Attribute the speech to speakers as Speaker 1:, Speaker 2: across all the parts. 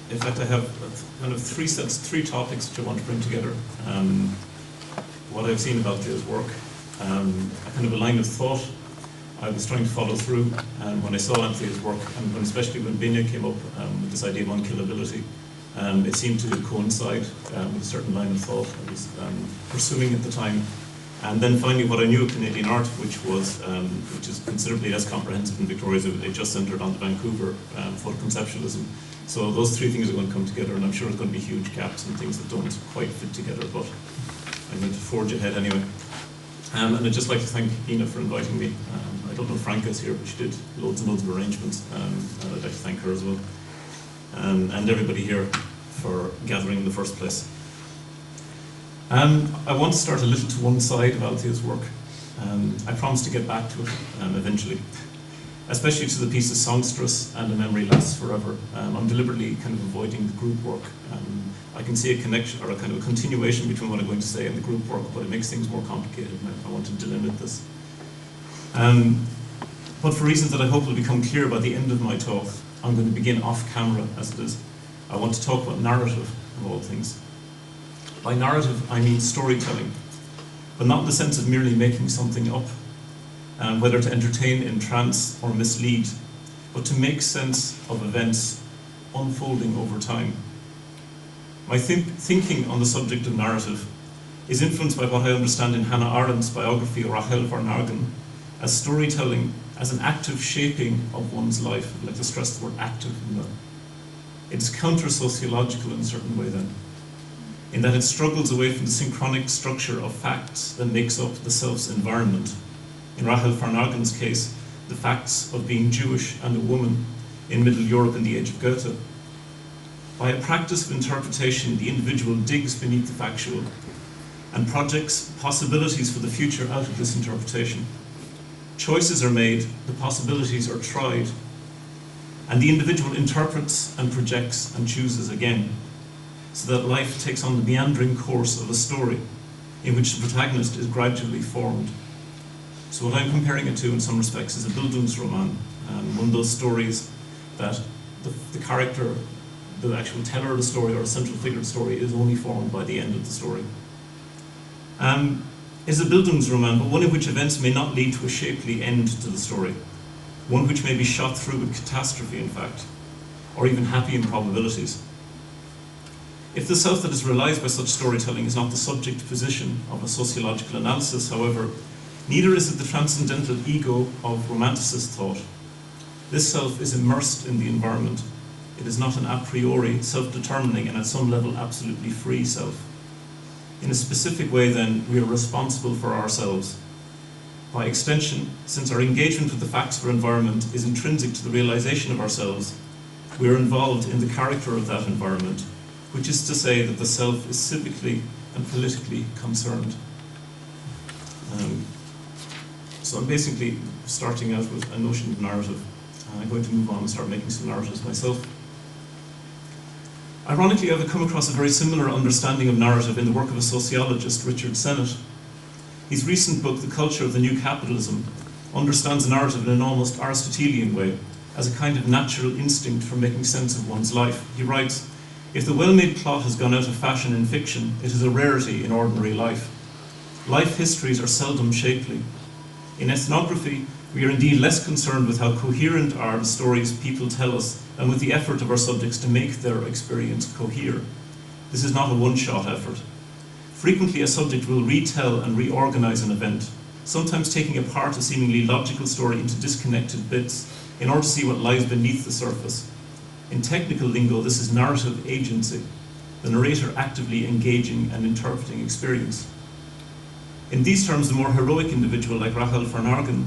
Speaker 1: in fact, I have kind of three topics which I want to bring together. What I've seen about Althea's work, a kind of a line of thought I was trying to follow through, and when I saw Althea's work, and especially when Gaynor came up with this idea of unkillability, it seemed to coincide with a certain line of thought I was pursuing at the time. And then finally, what I knew of Canadian art, which is considerably less comprehensive than Victoria's. It just centred on the Vancouver photoconceptualism. So those three things are going to come together, and I'm sure there's going to be huge gaps and things that don't quite fit together, but I'm going to forge ahead anyway. And I'd just like to thank Ina for inviting me. I don't know if Franca's here, but she did loads and loads of arrangements, and I'd like to thank her as well. And everybody here for gathering in the first place. I want to start a little to one side of Althea's work. I promise to get back to it eventually, especially to the pieces Songstress and A Memory Lasts Forever. I'm deliberately kind of avoiding the group work. I can see a connection or a kind of a continuation between what I'm going to say and the group work, but it makes things more complicated, and I want to delimit this. But for reasons that I hope will become clear by the end of my talk, I'm going to begin off camera, as it is. I want to talk about narrative, of all things. By narrative, I mean storytelling, but not in the sense of merely making something up, whether to entertain, entrance, or mislead, but to make sense of events unfolding over time. My thinking on the subject of narrative is influenced by what I understand in Hannah Arendt's biography of Rahel Varnhagen as storytelling as an active shaping of one's life. I'd like to stress the word active in that. It's counter-sociological in a certain way then, in that it struggles away from the synchronic structure of facts that makes up the self's environment. In Rahel Varnhagen's case, the facts of being Jewish and a woman in Middle Europe in the age of Goethe. By a practice of interpretation, the individual digs beneath the factual and projects possibilities for the future out of this interpretation. Choices are made, the possibilities are tried, and the individual interprets and projects and chooses again, so that life takes on the meandering course of a story in which the protagonist is gradually formed. So what I'm comparing it to in some respects is a Bildungsroman, one of those stories that the character, the actual teller of the story or a central figure of the story is only formed by the end of the story. Is a Bildungsroman, but one in which events may not lead to a shapely end to the story, one which may be shot through with catastrophe, in fact, or even happy improbabilities. If the self that is realized by such storytelling is not the subject position of a sociological analysis, however, neither is it the transcendental ego of romanticist thought. This self is immersed in the environment. It is not an a priori, self-determining, and at some level absolutely free self. In a specific way, then, we are responsible for ourselves. By extension, since our engagement with the facts of our environment is intrinsic to the realization of ourselves, we are involved in the character of that environment, which is to say that the self is civically and politically concerned. So I'm basically starting out with a notion of narrative. I'm going to move on and start making some narratives myself. Ironically, I've come across a very similar understanding of narrative in the work of a sociologist, Richard Sennett. His recent book, The Culture of the New Capitalism, understands narrative in an almost Aristotelian way, as a kind of natural instinct for making sense of one's life. He writes, "If the well-made plot has gone out of fashion in fiction, it is a rarity in ordinary life. Life histories are seldom shapely. In ethnography, we are indeed less concerned with how coherent are the stories people tell us than with the effort of our subjects to make their experience cohere. This is not a one-shot effort. Frequently, a subject will retell and reorganize an event, sometimes taking apart a seemingly logical story into disconnected bits in order to see what lies beneath the surface. In technical lingo, this is narrative agency, the narrator actively engaging and interpreting experience. In these terms, the more heroic individual, like Rahel Varnhagen,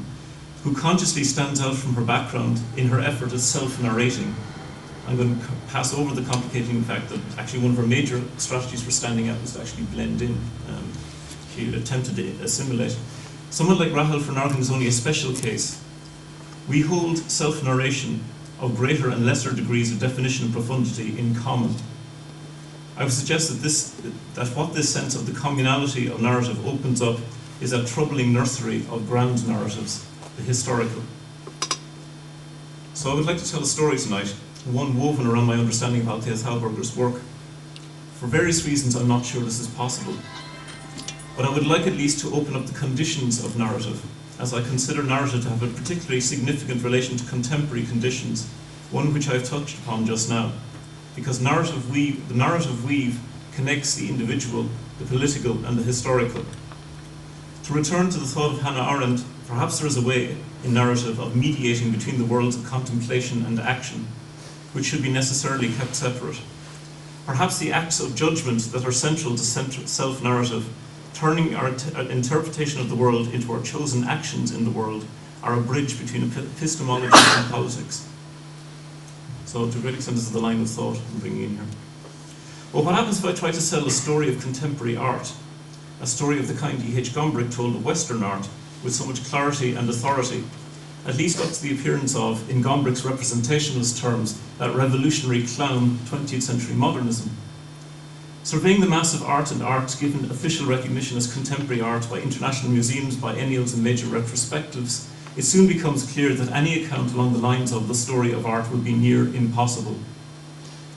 Speaker 1: who consciously stands out from her background in her effort at self-narrating. I'm going to pass over the complicating fact that actually one of her major strategies for standing out was to actually blend in. She attempted to assimilate. Someone like Rahel Varnhagen is only a special case. We hold self-narration of greater and lesser degrees of definition and profundity in common. I would suggest that what this sense of the communality of narrative opens up is a troubling nursery of grand narratives, the historical. So I would like to tell a story tonight one woven around my understanding of Althea Thauberger's work. For various reasons, I'm not sure this is possible. But I would like at least to open up the conditions of narrative, as I consider narrative to have a particularly significant relation to contemporary conditions, one which I have touched upon just now, because the narrative weave connects the individual, the political, and the historical. To return to the thought of Hannah Arendt, perhaps there is a way in narrative of mediating between the worlds of contemplation and action, which should be necessarily kept separate. Perhaps the acts of judgment that are central to self-narrative, turning our interpretation of the world into our chosen actions in the world, are a bridge between epistemology and politics. So to a great extent, this is the line of thought I'm bringing in here. Well, what happens if I try to tell a story of contemporary art, a story of the kind E.H. Gombrich told of Western art, with so much clarity and authority, at least up to the appearance of, in Gombrich's representationalist terms, that revolutionary clown 20th century modernism? Surveying the mass of art and art given official recognition as contemporary art by international museums, biennials and major retrospectives, it soon becomes clear that any account along the lines of the story of art would be near impossible.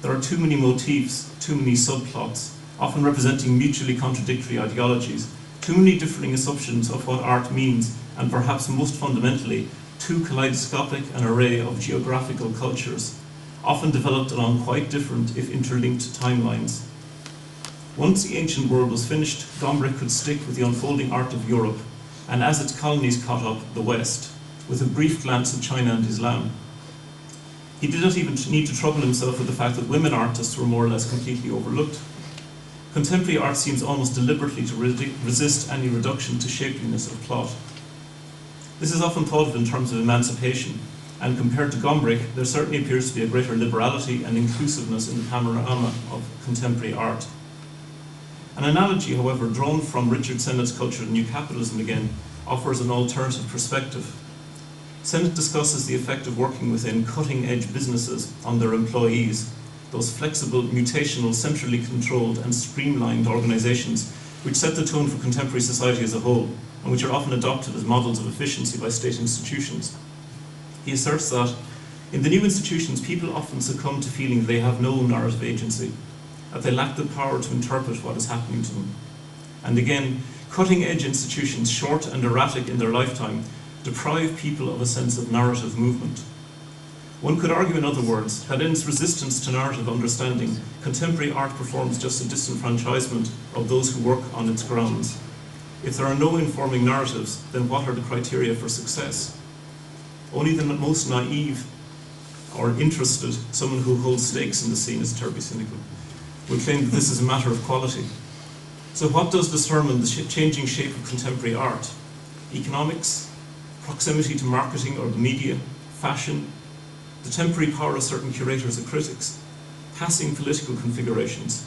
Speaker 1: There are too many motifs, too many subplots, often representing mutually contradictory ideologies, too many differing assumptions of what art means, and perhaps most fundamentally, too kaleidoscopic an array of geographical cultures, often developed along quite different, if interlinked, timelines. Once the ancient world was finished, Gombrich could stick with the unfolding art of Europe, and as its colonies caught up, the West, with a brief glance at China and Islam. He did not even need to trouble himself with the fact that women artists were more or less completely overlooked. Contemporary art seems almost deliberately to resist any reduction to shapeliness of plot. This is often thought of in terms of emancipation, and compared to Gombrich, there certainly appears to be a greater liberality and inclusiveness in the panorama of contemporary art. An analogy, however, drawn from Richard Sennett's Culture of New Capitalism again, offers an alternative perspective. Sennett discusses the effect of working within cutting-edge businesses on their employees, those flexible, mutational, centrally controlled and streamlined organizations which set the tone for contemporary society as a whole, and which are often adopted as models of efficiency by state institutions. He asserts that in the new institutions, people often succumb to feeling they have no narrative agency, that they lack the power to interpret what is happening to them. And again, cutting-edge institutions, short and erratic in their lifetime, deprive people of a sense of narrative movement. One could argue, in other words, that in its resistance to narrative understanding, contemporary art performs just a disenfranchisement of those who work on its grounds. If there are no informing narratives, then what are the criteria for success? Only the most naive or interested, someone who holds stakes in the scene is terribly cynical, would claim that this is a matter of quality. So what does determine the changing shape of contemporary art? Economics, proximity to marketing or the media, fashion, the temporary power of certain curators or critics, passing political configurations.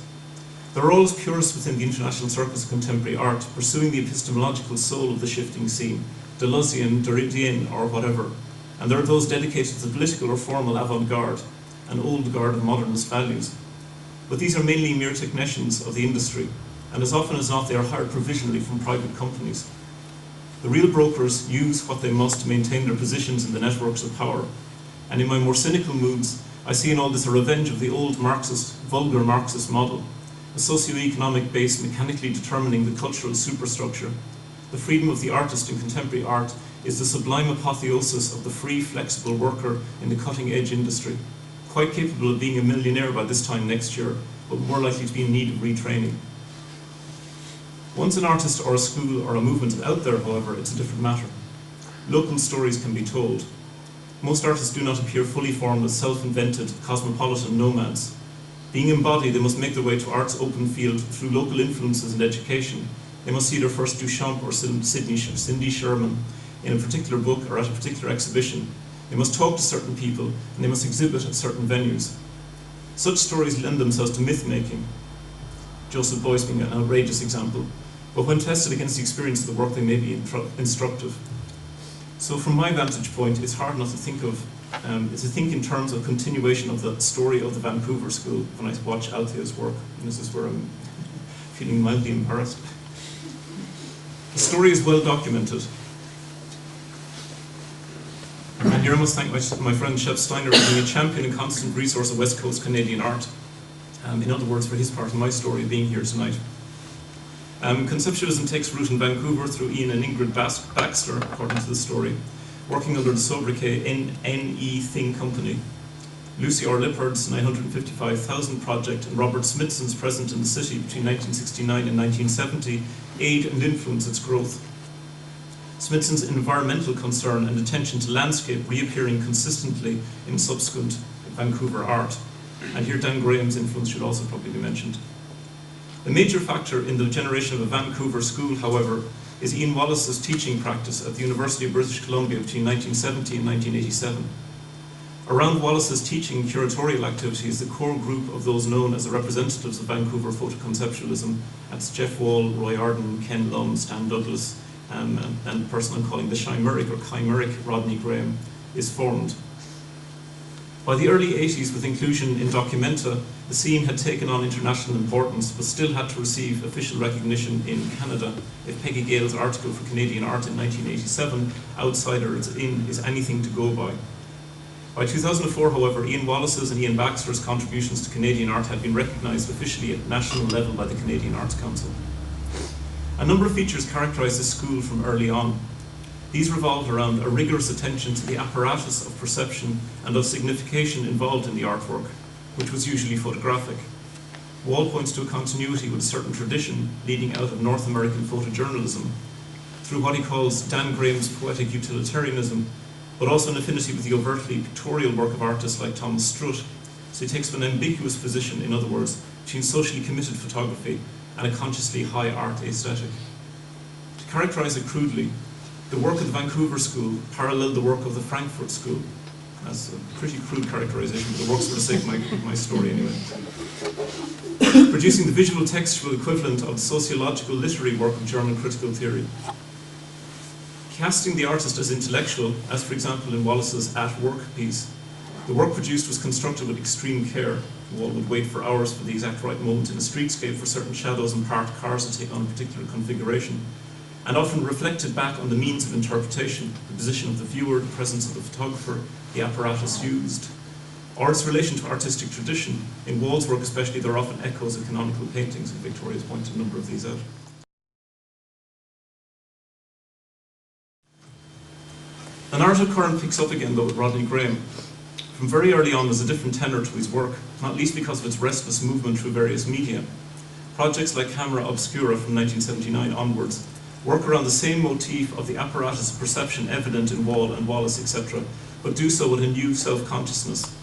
Speaker 1: There are always purists within the international circus of contemporary art pursuing the epistemological soul of the shifting scene, Deleuzian, Derridian, or whatever. And there are those dedicated to the political or formal avant-garde, an old guard of modernist values. But these are mainly mere technicians of the industry, and as often as not they are hired provisionally from private companies. The real brokers use what they must to maintain their positions in the networks of power, and in my more cynical moods, I see in all this a revenge of the old Marxist, vulgar Marxist model, a socio-economic base mechanically determining the cultural superstructure. The freedom of the artist in contemporary art is the sublime apotheosis of the free, flexible worker in the cutting-edge industry, quite capable of being a millionaire by this time next year, but more likely to be in need of retraining. Once an artist or a school or a movement is out there, however, it's a different matter. Local stories can be told. Most artists do not appear fully formed as self-invented, cosmopolitan nomads. Being embodied, they must make their way to art's open field through local influences and education. They must see their first Duchamp or Cindy Sherman in a particular book or at a particular exhibition. They must talk to certain people, and they must exhibit at certain venues. Such stories lend themselves to myth-making, Joseph Beuys being an outrageous example, but when tested against the experience of the work, they may be instructive. So from my vantage point, it's hard not to think of, to think in terms of continuation of the story of the Vancouver School when I watch Althea's work, and this is where I'm feeling mildly embarrassed. The story is well documented. Many here I must thank my friend Chef Steiner for being a champion and constant resource of West Coast Canadian art. In other words, for his part of my story being here tonight. Conceptualism takes root in Vancouver through Ian and Ingrid Baxter, according to the story, working under the sobriquet NE Thing Company. Lucy R. Lippard's 955,000 project and Robert Smithson's presence in the city between 1969 and 1970 aid and influence its growth. Smithson's environmental concern and attention to landscape reappearing consistently in subsequent Vancouver art. And here Dan Graham's influence should also probably be mentioned. A major factor in the generation of a Vancouver school, however, is Ian Wallace's teaching practice at the University of British Columbia between 1970 and 1987. Around Wallace's teaching curatorial activities, the core group of those known as the representatives of Vancouver photoconceptualism, that's Jeff Wall, Roy Arden, Ken Lum, Stan Douglas, and the person I'm calling the chimeric or chimeric Rodney Graham, is formed. By the early 80s, with inclusion in Documenta, the scene had taken on international importance, but still had to receive official recognition in Canada. If Peggy Gale's article for Canadian Art in 1987, Outsiders In, is anything to go by. By 2004, however, Ian Wallace's and Ian Baxter's contributions to Canadian art had been recognised officially at national level by the Canadian Arts Council. A number of features characterised this school from early on. These revolved around a rigorous attention to the apparatus of perception and of signification involved in the artwork, which was usually photographic. Wall points to a continuity with a certain tradition leading out of North American photojournalism, through what he calls Dan Graham's poetic utilitarianism, but also an affinity with the overtly pictorial work of artists like Thomas Strutt. So he takes an ambiguous position, in other words, between socially committed photography and a consciously high art aesthetic. To characterise it crudely, the work of the Vancouver school paralleled the work of the Frankfurt school. That's a pretty crude characterization, but it works for the sake of my story anyway. Producing the visual textual equivalent of the sociological literary work of German critical theory. Casting the artist as intellectual, as for example in Wallace's At Work piece, the work produced was constructed with extreme care. Wall would wait for hours for the exact right moment in a streetscape for certain shadows and parked cars to take on a particular configuration, and often reflected back on the means of interpretation, the position of the viewer, the presence of the photographer, the apparatus used, or its relation to artistic tradition. In Wall's work especially, there are often echoes of canonical paintings, and Victoria's pointed a number of these out. The narrative current picks up again, though, with Rodney Graham. From very early on, there's a different tenor to his work, not least because of its restless movement through various media. Projects like Camera Obscura from 1979 onwards work around the same motif of the apparatus of perception evident in Wall and Wallace, etc., but do so with a new self-consciousness,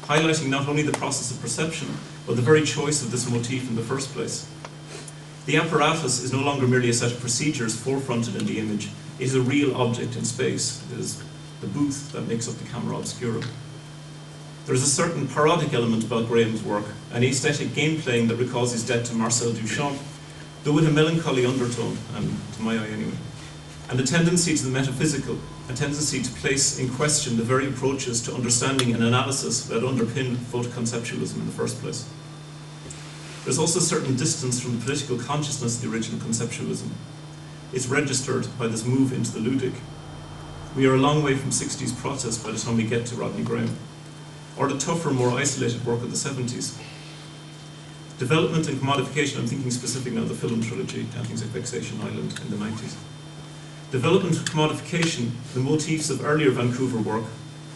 Speaker 1: highlighting not only the process of perception, but the very choice of this motif in the first place. The apparatus is no longer merely a set of procedures forefronted in the image, it is a real object in space. It is the booth that makes up the Camera Obscura. There is a certain parodic element about Graham's work, an aesthetic game-playing that recalls his debt to Marcel Duchamp, though with a melancholy undertone, to my eye anyway, and a tendency to the metaphysical, a tendency to place in question the very approaches to understanding and analysis that underpin photoconceptualism in the first place. There's also a certain distance from the political consciousness of the original conceptualism. It's registered by this move into the ludic. We are a long way from 60s protest by the time we get to Rodney Graham, or the tougher, more isolated work of the 70s. Development and commodification, I'm thinking specifically now of the film trilogy, things like Vexation Island in the 90s. Development and commodification, the motifs of earlier Vancouver work,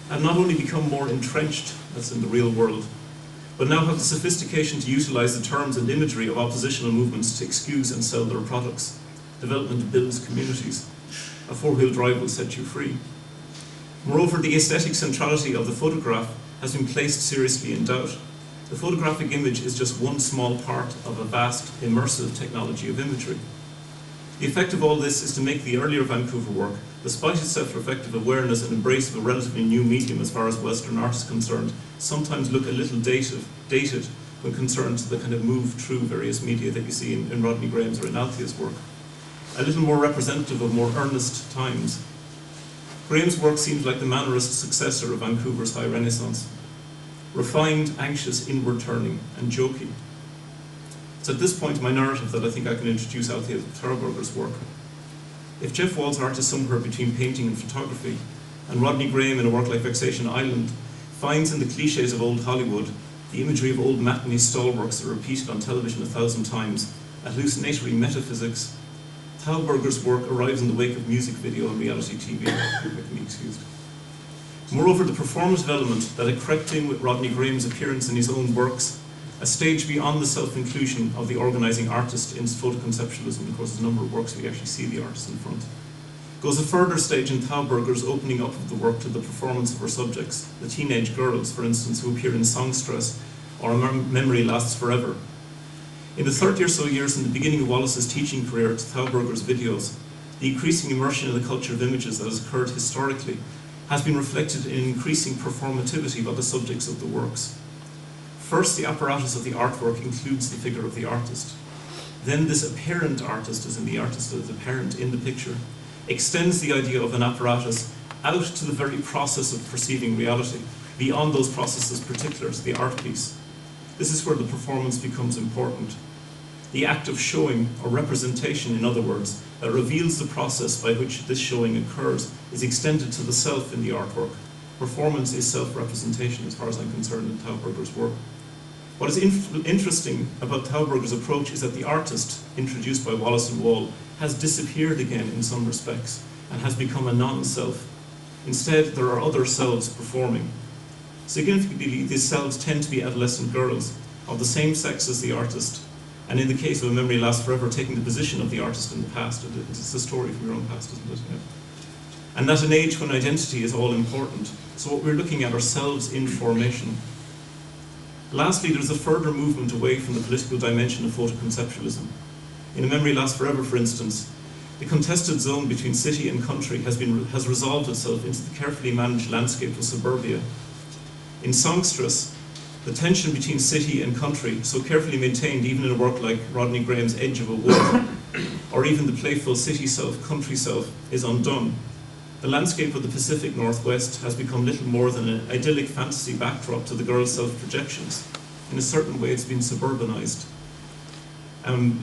Speaker 1: have not only become more entrenched, that's in the real world, but now have the sophistication to utilize the terms and imagery of oppositional movements to excuse and sell their products. Development builds communities. A four-wheel drive will set you free. Moreover, the aesthetic centrality of the photograph has been placed seriously in doubt. The photographic image is just one small part of a vast, immersive technology of imagery. The effect of all this is to make the earlier Vancouver work, despite its self-reflective awareness and embrace of a relatively new medium as far as Western art is concerned, sometimes look a little dated when concerned to the kind of move through various media that you see in Rodney Graham's or in Althea's work. A little more representative of more earnest times. Graham's work seems like the Mannerist successor of Vancouver's High Renaissance. Refined, anxious, inward turning, and jokey. It's at this point in my narrative that I think I can introduce Althea Thauberger's work. If Jeff Wall's art is somewhere between painting and photography, and Rodney Graham in a work like Vexation Island finds in the cliches of old Hollywood the imagery of old matinee stalwarts that are repeated on television 1,000 times, a hallucinatory metaphysics, Thauberger's work arrives in the wake of music video and reality TV. Excused. Moreover, the performative element that had crept in with Rodney Graham's appearance in his own works, a stage beyond the self-inclusion of the organising artist in photoconceptualism, of course there's a number of works where you actually see the artist in front, goes a further stage in Thauberger's opening up of the work to the performance of her subjects, the teenage girls, for instance, who appear in Songstress or A Memory Lasts Forever. In the 30 or so years in the beginning of Wallace's teaching career to Thauberger's videos, the increasing immersion in the culture of images that has occurred historically has been reflected in increasing performativity by the subjects of the works. First, the apparatus of the artwork includes the figure of the artist. Then this apparent artist, as in the artist that is apparent in the picture, extends the idea of an apparatus out to the very process of perceiving reality, beyond those processes particular to the art piece. This is where the performance becomes important. The act of showing, or representation in other words, that reveals the process by which this showing occurs is extended to the self in the artwork. Performance is self-representation as far as I'm concerned in Thauberger's work. What is interesting about Thauberger's approach is that the artist, introduced by Wallace and Wall, has disappeared again in some respects and has become a non-self. Instead, there are other selves performing. Significantly, these selves tend to be adolescent girls of the same sex as the artist, and in the case of A Memory Lasts Forever, taking the position of the artist in the past. It's a story from your own past, isn't it? Yeah. And at an age when identity is all important. So what we're looking at are selves in formation. Lastly, there's a further movement away from the political dimension of photoconceptualism. In A Memory Lasts Forever, for instance, the contested zone between city and country has resolved itself into the carefully managed landscape of suburbia. In Songstress, the tension between city and country, so carefully maintained even in a work like Rodney Graham's Edge of a Wood, or even the playful city self, country self, is undone. The landscape of the Pacific Northwest has become little more than an idyllic fantasy backdrop to the girl's self-projections. In a certain way, it's been suburbanized.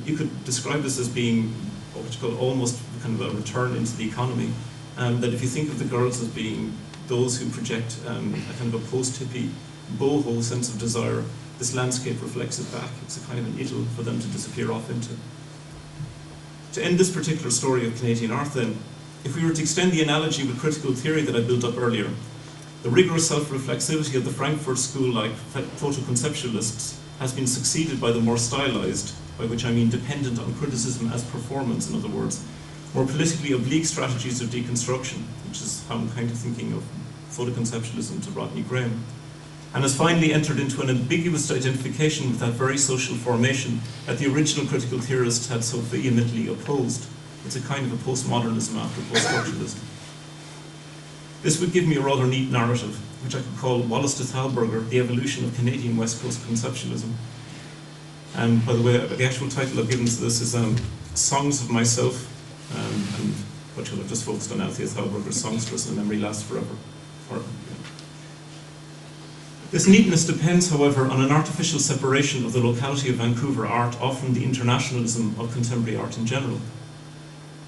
Speaker 1: You could describe this as being what you call almost kind of a return into the economy. That if you think of the girls as being those who project a kind of a post-hippie, boho sense of desire, this landscape reflects it back. It's a kind of an idyll for them to disappear off into. To end this particular story of Canadian art then, if we were to extend the analogy with critical theory that I built up earlier, the rigorous self-reflexivity of the Frankfurt School-like photoconceptualists has been succeeded by the more stylized, by which I mean dependent on criticism as performance, in other words, more politically oblique strategies of deconstruction, which is how I'm kind of thinking of photoconceptualism to Rodney Graham, and has finally entered into an ambiguous identification with that very social formation that the original critical theorists had so vehemently opposed. It's a kind of a postmodernism after post-structuralism. This would give me a rather neat narrative, which I could call Wallace to Thauberger, the evolution of Canadian West Coast conceptualism. And by the way, the actual title I've given to this is Songs of Myself, and what you'll have just focused on Althea Thauberger's Songstress and A Memory Lasts Forever. This neatness depends, however, on an artificial separation of the locality of Vancouver art off from the internationalism of contemporary art in general.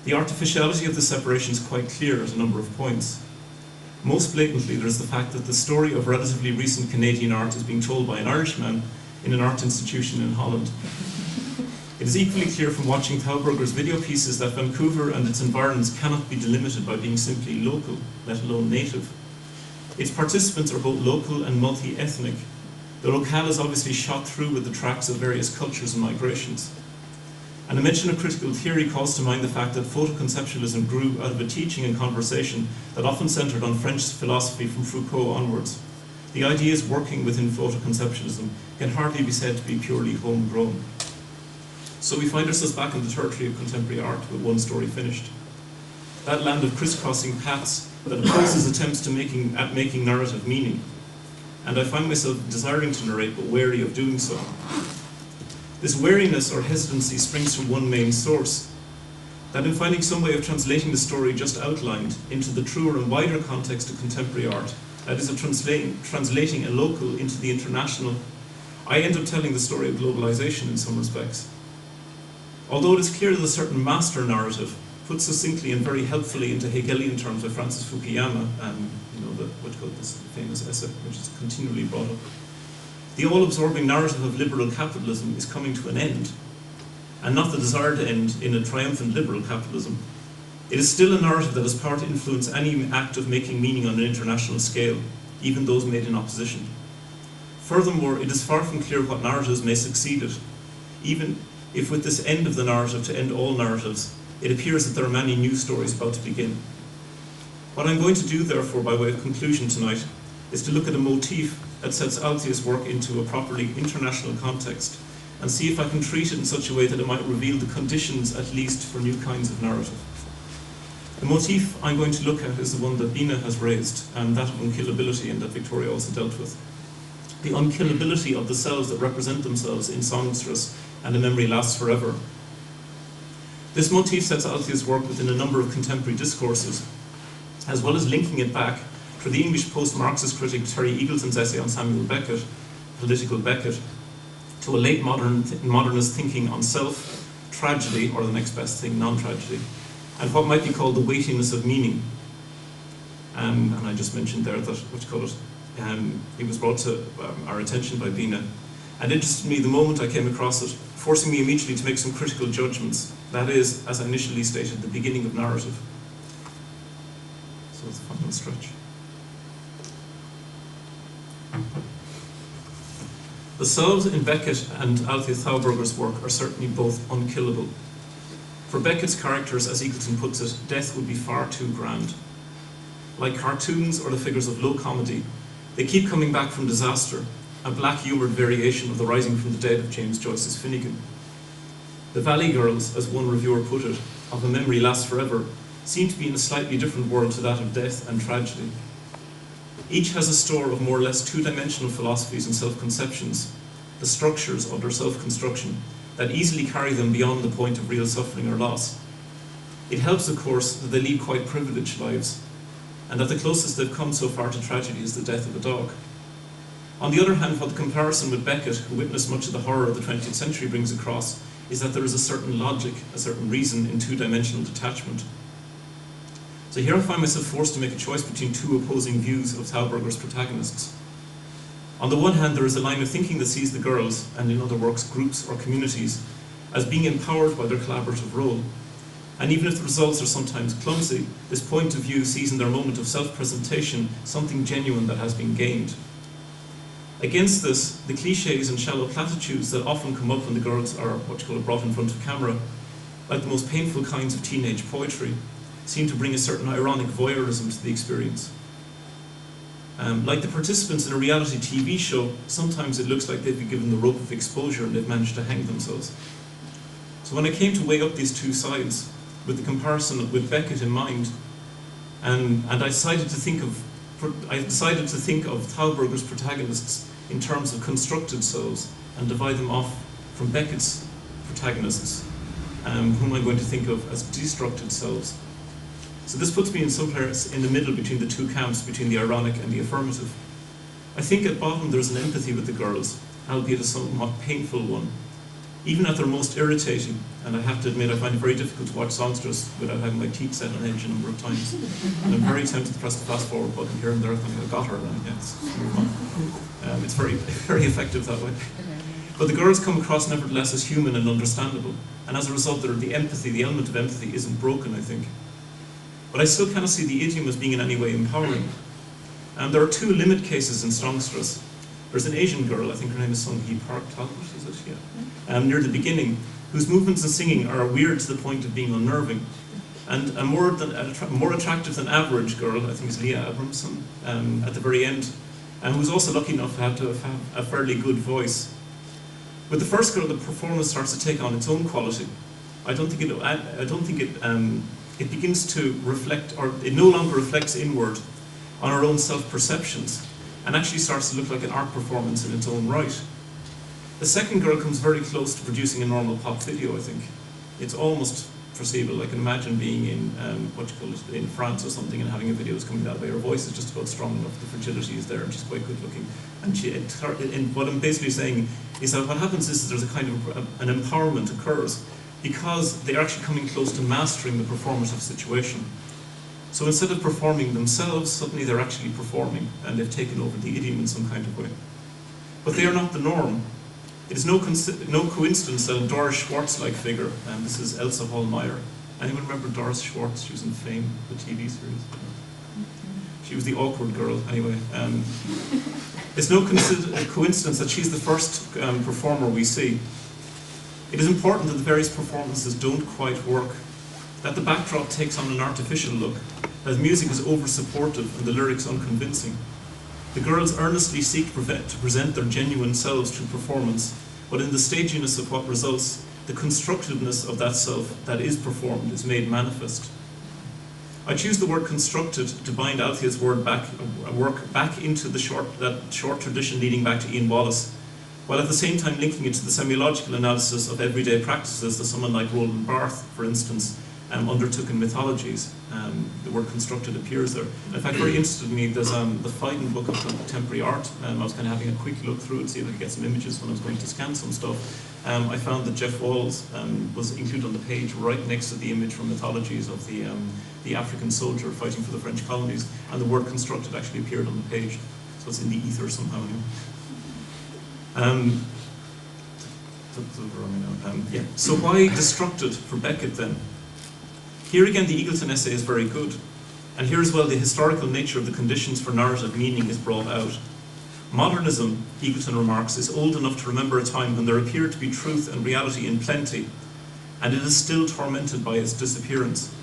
Speaker 1: The artificiality of this separation is quite clear at a number of points. Most blatantly, there is the fact that the story of relatively recent Canadian art is being told by an Irishman in an art institution in Holland. It is equally clear from watching Thauberger's video pieces that Vancouver and its environs cannot be delimited by being simply local, let alone native. Its participants are both local and multi-ethnic. The locale is obviously shot through with the tracks of various cultures and migrations. And a mention of critical theory calls to mind the fact that photoconceptualism grew out of a teaching and conversation that often centered on French philosophy from Foucault onwards. The ideas working within photoconceptualism can hardly be said to be purely homegrown. So we find ourselves back in the territory of contemporary art with one story finished. That land of crisscrossing paths that opposes attempts to making narrative meaning. And I find myself desiring to narrate but wary of doing so. This wariness or hesitancy springs from one main source, that in finding some way of translating the story just outlined into the truer and wider context of contemporary art, that is of translating a local into the international, I end up telling the story of globalization in some respects. Although it is clear that a certain master narrative put succinctly and very helpfully into Hegelian terms by Francis Fukuyama, this famous essay, which is continually brought up. The all-absorbing narrative of liberal capitalism is coming to an end, and not the desired end in a triumphant liberal capitalism. It is still a narrative that has power to influence any act of making meaning on an international scale, even those made in opposition. Furthermore, it is far from clear what narratives may succeed it, even if with this end of the narrative to end all narratives, it appears that there are many new stories about to begin. What I'm going to do, therefore, by way of conclusion tonight, is to look at a motif that sets Althea's work into a properly international context, and see if I can treat it in such a way that it might reveal the conditions, at least, for new kinds of narrative. The motif I'm going to look at is the one that Bina has raised, and that of unkillability, and that Victoria also dealt with. The unkillability of the selves that represent themselves in songstress and A Memory Lasts Forever. This motif sets Althea's work within a number of contemporary discourses, as well as linking it back to the English post-Marxist critic Terry Eagleton's essay on Samuel Beckett, Political Beckett, to a late modernist thinking on self, tragedy, or the next best thing, non-tragedy, and what might be called the weightiness of meaning. And I just mentioned there that, it was brought to our attention by Bina. And interested me the moment I came across it, forcing me immediately to make some critical judgments. That is, as I initially stated, the beginning of narrative. So it's a final stretch. The selves in Beckett and Althea Thauberger's work are certainly both unkillable. For Beckett's characters, as Eagleton puts it, death would be far too grand. Like cartoons or the figures of low comedy, they keep coming back from disaster, a black-humoured variation of the rising from the dead of James Joyce's Finnegan. The Valley Girls, as one reviewer put it, of A Memory Lasts Forever, seem to be in a slightly different world to that of death and tragedy. Each has a store of more or less two-dimensional philosophies and self-conceptions, the structures of their self-construction, that easily carry them beyond the point of real suffering or loss. It helps, of course, that they lead quite privileged lives, and that the closest they've come so far to tragedy is the death of a dog. On the other hand, what the comparison with Beckett, who witnessed much of the horror of the 20th century, brings across is that there is a certain logic, a certain reason in two-dimensional detachment. So here I find myself forced to make a choice between two opposing views of Thauberger's protagonists. On the one hand, there is a line of thinking that sees the girls, and in other works, groups or communities, as being empowered by their collaborative role. And even if the results are sometimes clumsy, this point of view sees in their moment of self-presentation something genuine that has been gained. Against this, the cliches and shallow platitudes that often come up when the girls are brought in front of camera, like the most painful kinds of teenage poetry, seem to bring a certain ironic voyeurism to the experience. Like the participants in a reality TV show, sometimes it looks like they've been given the rope of exposure and they've managed to hang themselves. So when I came to weigh up these two sides, with the comparison with Beckett in mind, and I decided to think of Thauberger's protagonists in terms of constructed selves and divide them off from Beckett's protagonists, whom I'm going to think of as destructed selves. So this puts me in some place in the middle between the two camps, between the ironic and the affirmative. I think at bottom there's an empathy with the girls, albeit a somewhat painful one. Even at their most irritating, and I have to admit I find it very difficult to watch songstress without having my teeth set on edge a number of times. And I'm very tempted to press the fast forward button here and there, thinking I got her, and yes, it's very, very effective that way. But the girls come across nevertheless as human and understandable, and as a result the empathy, the element of empathy isn't broken, I think. But I still cannot see the idiom as being in any way empowering. There are two limit cases in songstress. There's an Asian girl, I think her name is Sung Hee Park Talbot, is it? Yeah. Near the beginning, whose movements and singing are weird to the point of being unnerving. And a more attractive than average girl, I think is Leah Abramson, at the very end, and who's also lucky enough to have a fairly good voice. With the first girl, the performance starts to take on its own quality. I don't think it begins to reflect, or it no longer reflects inward on our own self-perceptions, and actually starts to look like an art performance in its own right. The second girl comes very close to producing a normal pop video, I think. It's almost foreseeable. I can imagine being in, in France or something and having a video that's coming that way. Her voice is just about strong enough, the fragility is there, and she's quite good looking. And what I'm basically saying is that what happens is there's a kind of an empowerment occurs because they're actually coming close to mastering the performative situation. So instead of performing themselves, suddenly they're actually performing, and they've taken over the idiom in some kind of way. But they are not the norm. It is no coincidence that a Doris Schwartz-like figure, and this is Elsa Hallmeyer. Anyone remember Doris Schwartz? She was in Fame, the TV series. She was the awkward girl, anyway. It's no coincidence that she's the first performer we see. It is important that the various performances don't quite work, that the backdrop takes on an artificial look, that the music is over-supportive and the lyrics unconvincing. The girls earnestly seek to present their genuine selves through performance, but in the staginess of what results, the constructiveness of that self that is performed is made manifest. I choose the word constructed to bind Althea's work back into that short tradition leading back to Ian Wallace, while at the same time linking it to the semiological analysis of everyday practices that someone like Roland Barthes, for instance, undertook in mythologies. The word constructed appears there. In fact, very interestingly, there's the Fiden book of contemporary art. I was kind of having a quick look through it, see if I could get some images when I was going to scan some stuff. I found that Jeff Walls was included on the page right next to the image from mythologies of the African soldier fighting for the French colonies, and the word constructed actually appeared on the page. So it's in the ether somehow. So why destructed for Beckett then? Here again the Eagleton essay is very good, and here as well the historical nature of the conditions for narrative meaning is brought out. Modernism, Eagleton remarks, is old enough to remember a time when there appeared to be truth and reality in plenty, and it is still tormented by its disappearance.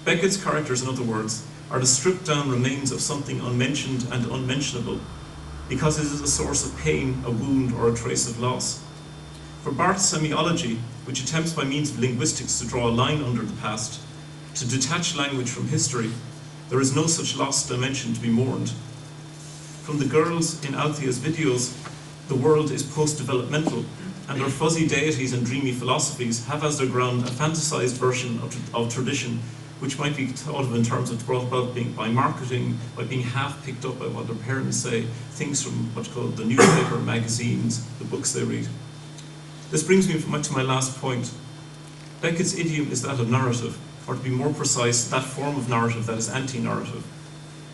Speaker 1: Beckett's characters, in other words, are the stripped down remains of something unmentioned and unmentionable, because it is a source of pain, a wound, or a trace of loss. For Barth's semiology, which attempts by means of linguistics to draw a line under the past, to detach language from history, there is no such lost dimension to be mourned. From the girls in Althea's videos, the world is post-developmental, and their fuzzy deities and dreamy philosophies have as their ground a fantasized version of tradition, which might be thought of in terms of brought about by marketing, by being half picked up by what their parents say, things from what's called the newspaper, magazines, the books they read. This brings me to my last point. Beckett's idiom is that of narrative, or to be more precise, that form of narrative that is anti-narrative.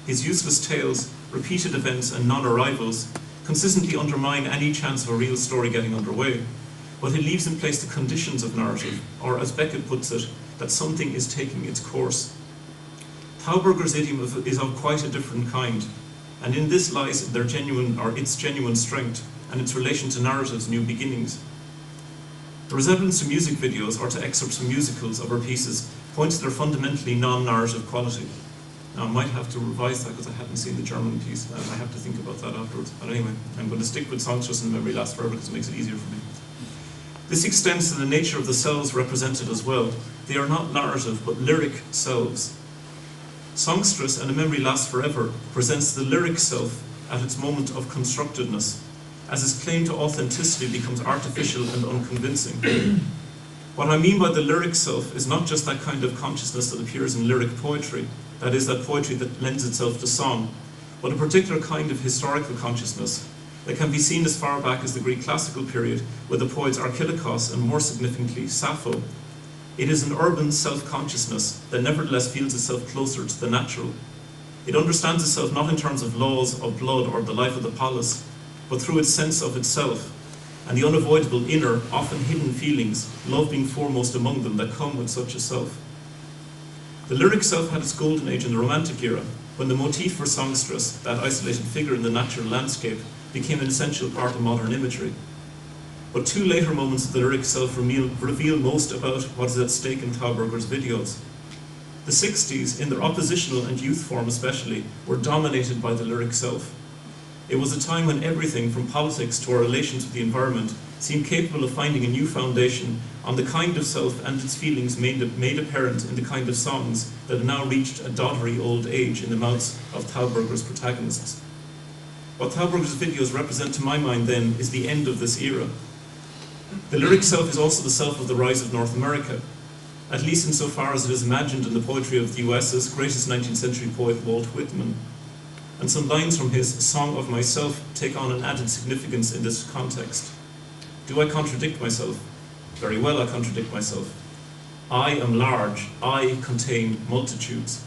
Speaker 1: His useless tales, repeated events, and non-arrivals consistently undermine any chance of a real story getting underway, but it leaves in place the conditions of narrative, or as Beckett puts it, that something is taking its course. Thauberger's idiom is of quite a different kind, and in this lies its genuine strength, and its relation to narrative's new beginnings. The resemblance to music videos or to excerpts from musicals of her pieces points to their fundamentally non-narrative quality. Now I might have to revise that because I hadn't seen the German piece, and I have to think about that afterwards. But anyway, I'm going to stick with Songstress and Memory Lasts Forever because it makes it easier for me. This extends to the nature of the selves represented as well. They are not narrative, but lyric selves. Songstress and A Memory Lasts Forever presents the lyric self at its moment of constructedness, as its claim to authenticity becomes artificial and unconvincing. What I mean by the lyric self is not just that kind of consciousness that appears in lyric poetry, that is, that poetry that lends itself to song, but a particular kind of historical consciousness that can be seen as far back as the Greek classical period with the poets Archilochos and, more significantly, Sappho. It is an urban self-consciousness that nevertheless feels itself closer to the natural. It understands itself not in terms of laws of blood or the life of the polis, but through its sense of itself, and the unavoidable inner, often hidden feelings, love being foremost among them, that come with such a self. The lyric self had its golden age in the Romantic era, when the motif for songstress, that isolated figure in the natural landscape, became an essential part of modern imagery. But two later moments of the lyric self reveal most about what is at stake in Thauberger's videos. The 60s, in their oppositional and youth form especially, were dominated by the lyric self. It was a time when everything, from politics to our relations with the environment, seemed capable of finding a new foundation on the kind of self and its feelings made apparent in the kind of songs that have now reached a doddery old age in the mouths of Thauberger's protagonists. What Thauberger's videos represent to my mind then is the end of this era. The lyric self is also the self of the rise of North America, at least insofar as it is imagined in the poetry of the US's greatest 19th century poet Walt Whitman. And some lines from his Song of Myself take on an added significance in this context. Do I contradict myself? Very well, I contradict myself. I am large, I contain multitudes.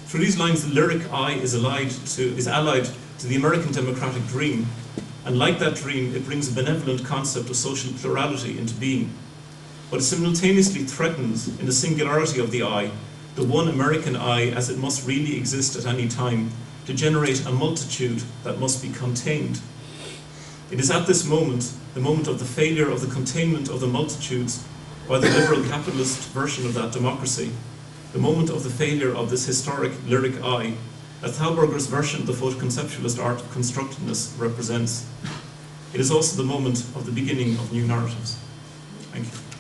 Speaker 1: Through these lines, the lyric I is allied to the American democratic dream, and like that dream, it brings a benevolent concept of social plurality into being. But it simultaneously threatens, in the singularity of the I, the one American I as it must really exist at any time, to generate a multitude that must be contained. It is at this moment, the moment of the failure of the containment of the multitudes by the liberal capitalist version of that democracy, the moment of the failure of this historic lyric I, that Thauberger's version of the photoconceptualist art of constructiveness represents. It is also the moment of the beginning of new narratives. Thank you.